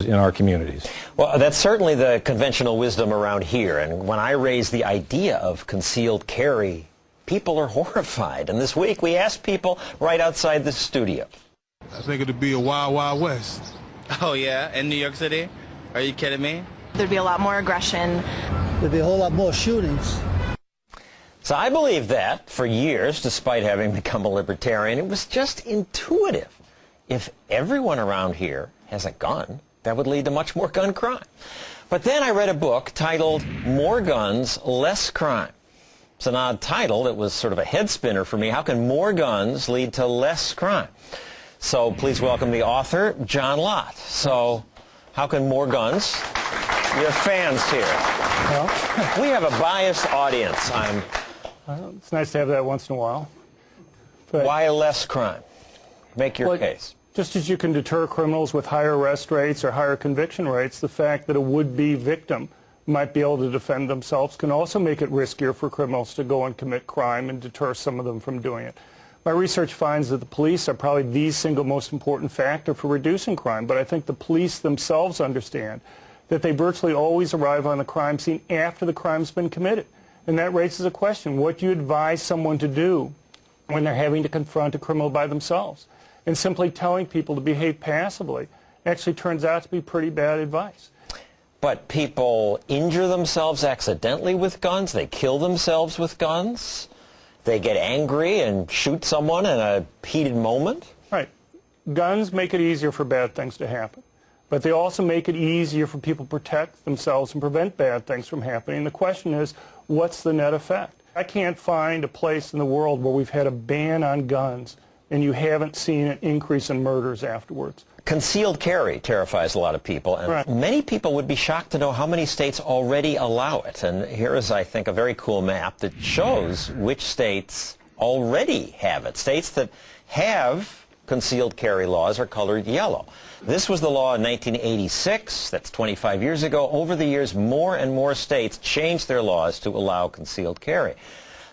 in our communities. Well, that's certainly the conventional wisdom around here. And when I raise the idea of concealed carry, people are horrified. And this week we asked people right outside the studio. I think it'd be a wild, wild west. Oh, yeah? In New York City? Are you kidding me? There'd be a lot more aggression. There'd be a whole lot more shootings. So I believed that for years, despite having become a libertarian. It was just intuitive. If everyone around here has a gun, that would lead to much more gun crime. But then I read a book titled More Guns, Less Crime. It's an odd title. It was sort of a head spinner for me. How can more guns lead to less crime? So please welcome the author, John Lott. So how can more guns? You have fans here. Well, we have a biased audience. It's nice to have that once in a while. But why less crime? Make your case. Just as you can deter criminals with higher arrest rates or higher conviction rates, the fact that a would-be victim might be able to defend themselves can also make it riskier for criminals to go and commit crime and deter some of them from doing it. My research finds that the police are probably the single most important factor for reducing crime, but I think the police themselves understand that they virtually always arrive on the crime scene after the crime's been committed. And that raises a question: what do you advise someone to do when they're having to confront a criminal by themselves? And simply telling people to behave passively actually turns out to be pretty bad advice. But people injure themselves accidentally with guns. They kill themselves with guns. They get angry and shoot someone in a heated moment. Right. Guns make it easier for bad things to happen. But they also make it easier for people to protect themselves and prevent bad things from happening. The question is, what's the net effect? I can't find a place in the world where we've had a ban on guns and you haven't seen an increase in murders afterwards. Concealed carry terrifies a lot of people, and many people would be shocked to know how many states already allow it. And here is, I think, a very cool map that shows which states already have it. States that have concealed carry laws are colored yellow. This was the law in 1986. That's 25 years ago. Over the years, more and more states changed their laws to allow concealed carry.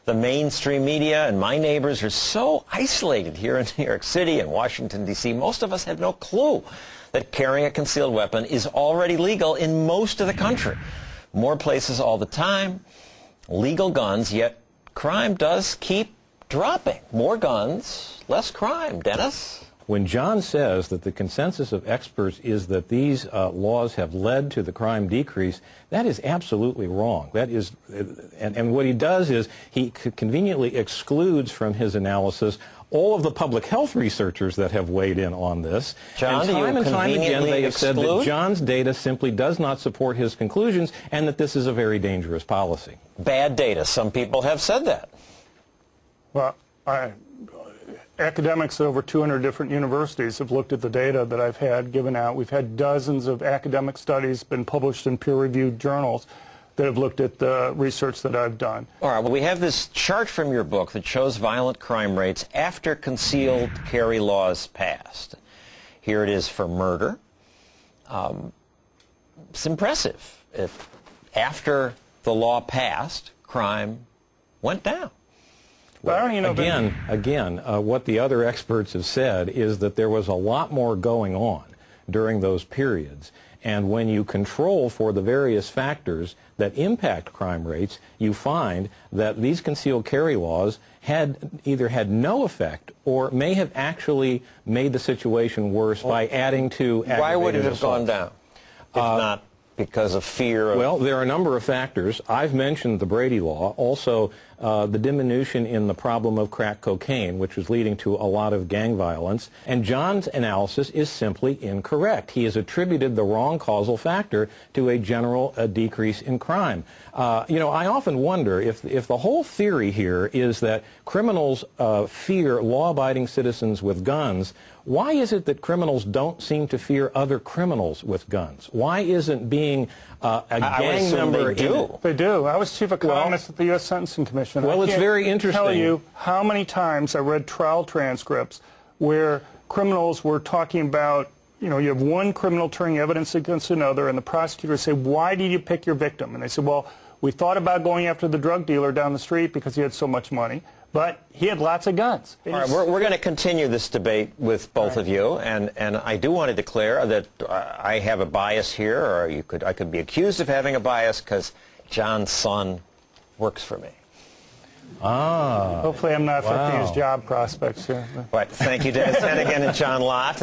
The mainstream media and my neighbors are so isolated here in New York City and Washington, D.C. Most of us have no clue that carrying a concealed weapon is already legal in most of the country. More places all the time, legal guns, yet crime does keep dropping. More guns, less crime. Dennis? When John says that the consensus of experts is that these laws have led to the crime decrease, that is absolutely wrong. That is, and what he does is he conveniently excludes from his analysis all of the public health researchers that have weighed in on this. John, and time again they have said that John's data simply does not support his conclusions and that this is a very dangerous policy. Bad data. Some people have said that. Well, academics at over 200 different universities have looked at the data that I've had given out. We've had dozens of academic studies been published in peer-reviewed journals that have looked at the research that I've done. All right, well, we have this chart from your book that shows violent crime rates after concealed carry laws passed. Here it is for murder. It's impressive. If after the law passed, crime went down. Well, again, what the other experts have said is that there was a lot more going on during those periods. And when you control for the various factors that impact crime rates, you find that these concealed carry laws had either had no effect or may have actually made the situation worse by adding to aggravated assaults. Why would it have gone down if not because of fear of... Well, there are a number of factors. I've mentioned the Brady Law, also the diminution in the problem of crack cocaine, which was leading to a lot of gang violence. And John's analysis is simply incorrect. He has attributed the wrong causal factor to a general decrease in crime. You know, I often wonder if the whole theory here is that criminals fear law-abiding citizens with guns, why is it that criminals don't seem to fear other criminals with guns? Why isn't being a gang member... They do. I was chief economist at the U.S. Sentencing Commission. Well, it's very interesting. I can't tell you how many times I read trial transcripts where criminals were talking about, you know, you have one criminal turning evidence against another, and the prosecutor say, why did you pick your victim? And they said, well, we thought about going after the drug dealer down the street because he had so much money. But he had lots of guns. All right, we're going to continue this debate with both of you, and I do want to declare that I have a bias here, or I could be accused of having a bias because John's son works for me. Hopefully I'm not affecting his job prospects here. But thank you, Dennis Hennigan and John Lott.